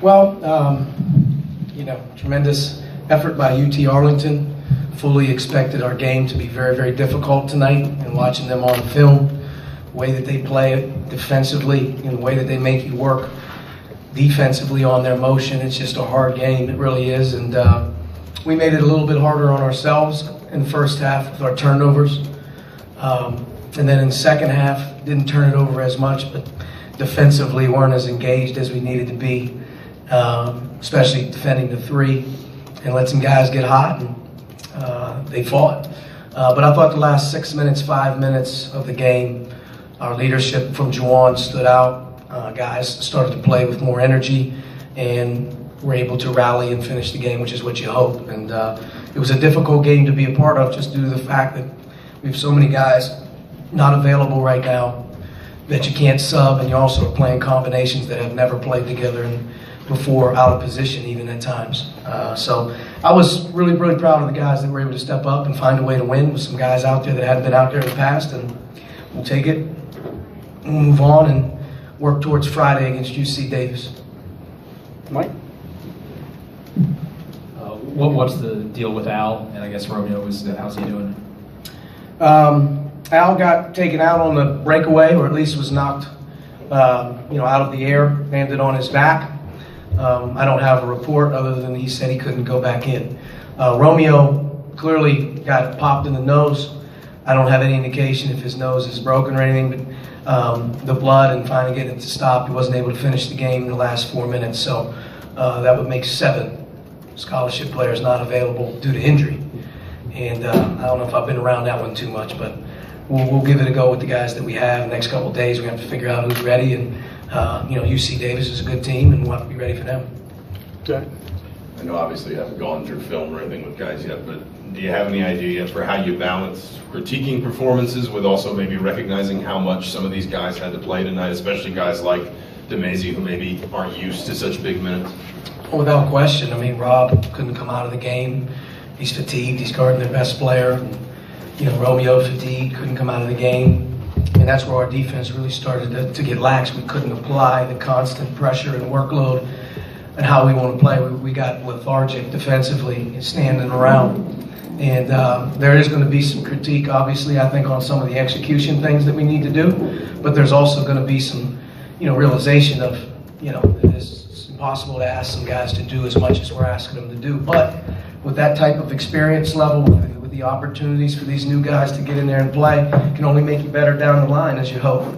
Well, tremendous effort by UT-Arlington. Fully expected our game to be very, very difficult tonight, and watching them on film, the way that they play it defensively, and the way that they make you work defensively on their motion, it's just a hard game. It really is, and we made it a little bit harder on ourselves in the first half with our turnovers. And then in the second half, didn't turn it over as much, but defensively weren't as engaged as we needed to be, especially defending the three, and let some guys get hot, and they fought. But I thought the last 6 minutes, 5 minutes of the game, our leadership from Juwan stood out. Guys started to play with more energy and were able to rally and finish the game, which is what you hope. And it was a difficult game to be a part of, just due to the fact that we have so many guys not available right now that you can't sub, and you also are playing combinations that have never played together and before, out of position even at times. So I was really, really proud of the guys that were able to step up and find a way to win with some guys out there that hadn't been out there in the past, and we'll take it and move on and work towards Friday against UC Davis. Mike? What's the deal with Al? And I guess Romeo, how's he doing? Al got taken out on the breakaway, or at least was knocked out of the air, landed on his back. I don't have a report other than he said he couldn't go back in. Romeo clearly got popped in the nose. I don't have any indication if his nose is broken or anything, but the blood and finally getting it to stop, he wasn't able to finish the game in the last 4 minutes. So that would make 7 scholarship players not available due to injury. And I don't know if I've been around that one too much, but we'll give it a go with the guys that we have. The next couple of days, we have to figure out who's ready. And UC Davis is a good team, and we'll have to be ready for them. Okay. I know obviously you haven't gone through film or anything with guys yet, but do you have any idea yet for how you balance critiquing performances with also maybe recognizing how much some of these guys had to play tonight, especially guys like DeMazy, who maybe aren't used to such big minutes? Well, without question. I mean, Rob couldn't come out of the game. He's fatigued. He's guarding their best player. Romeo fatigued, couldn't come out of the game. And that's where our defense really started to get lax. We couldn't apply the constant pressure and workload and how we want to play. We got lethargic defensively, standing around. And there is going to be some critique, obviously, I think, on some of the execution things that we need to do. But there's also going to be some, realization of, that it's impossible to ask some guys to do as much as we're asking them to do. But with that type of experience level, with the opportunities for these new guys to get in there and play, can only make you better down the line, as you hope.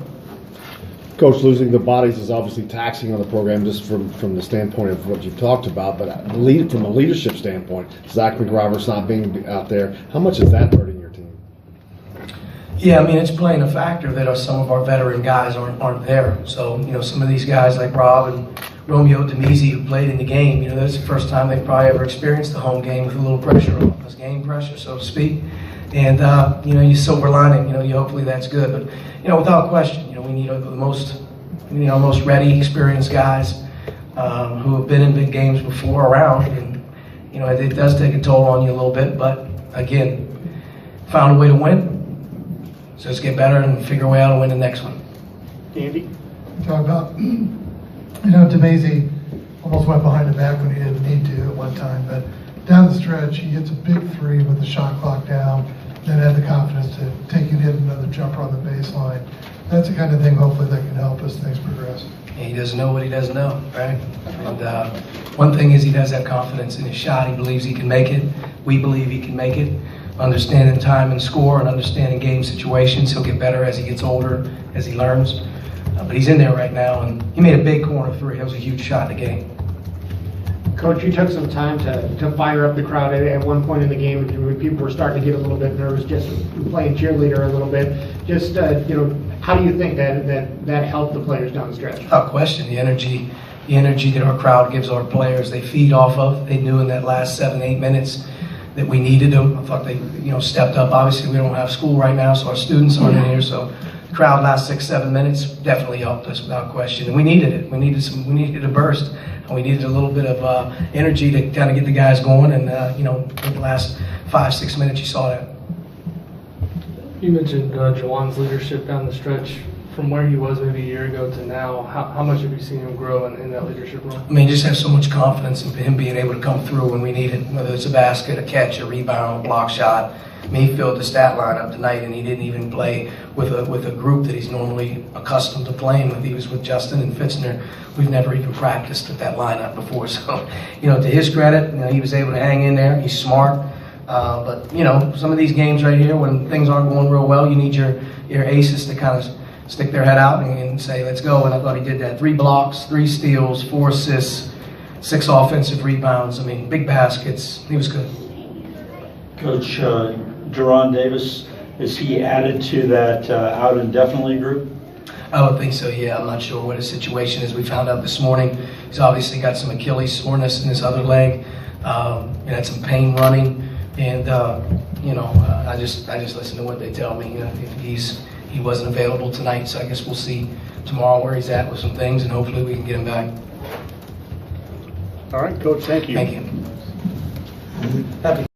Coach, losing the bodies is obviously taxing on the program, just from the standpoint of what you've talked about, but from a leadership standpoint, Zach McRoberts not being out there, how much is that hurting your team? Yeah, I mean, it's playing a factor that some of our veteran guys aren't there. So, some of these guys like Rob and Romeo DeMezy, who played in the game, that's the first time they've probably ever experienced a home game with a little pressure on us, game pressure, so to speak. And, you silver lining, hopefully that's good. But, without question, we need the most, most ready, experienced guys who have been in big games before around. And, it does take a toll on you a little bit. But, again, found a way to win. So let's get better and figure a way out to win the next one. Andy? Talk about, DeMazy almost went behind the back when he didn't need to at one time, but down the stretch, he hits a big 3 with the shot clock down, then had the confidence to take and hit another jumper on the baseline. That's the kind of thing, hopefully, that can help as things progress. And he doesn't know what he doesn't know, right? And one thing is he does have confidence in his shot. He believes he can make it. We believe he can make it. Understanding time and score and understanding game situations. He'll get better as he gets older, as he learns. But he's in there right now, and he made a big corner 3. That was a huge shot in the game. Coach, you took some time to fire up the crowd at one point in the game when people were starting to get a little bit nervous, just playing cheerleader a little bit. Just, how do you think that helped the players down the stretch? Without question, the energy that our crowd gives our players, they feed off of. They knew in that last 7-8 minutes that we needed them. I thought they, stepped up. Obviously, we don't have school right now, so our students aren't in here. So the crowd last 6-7 minutes definitely helped us without question, and we needed it. We needed a burst, and we needed a little bit of energy to kind of get the guys going. And in the last 5-6 minutes, you saw that. You mentioned Juwan's leadership down the stretch from where he was maybe a year ago to now, how much have you seen him grow in that leadership role? I mean, just have so much confidence in him being able to come through when we need it, whether it's a basket, a catch, a rebound, a block shot. I mean, he filled the stat line up tonight, and he didn't even play with a group that he's normally accustomed to playing with. He was with Justin and Fitzner. We've never even practiced at that lineup before. So, to his credit, he was able to hang in there. He's smart. But, some of these games right here, when things aren't going real well, you need your aces to kind of stick their head out and say, let's go. And I thought he did that. 3 blocks, 3 steals, 4 assists, 6 offensive rebounds. I mean, big baskets. He was good. Coach, Jerron Davis, is he added to that out indefinitely group? I would think so, yeah. I'm not sure what his situation is. We found out this morning he's obviously got some Achilles soreness in his other leg. He had some pain running. And, I just listen to what they tell me. He wasn't available tonight, so I guess we'll see tomorrow where he's at with some things, and hopefully we can get him back. All right, Coach, thank you. Thank you. Happy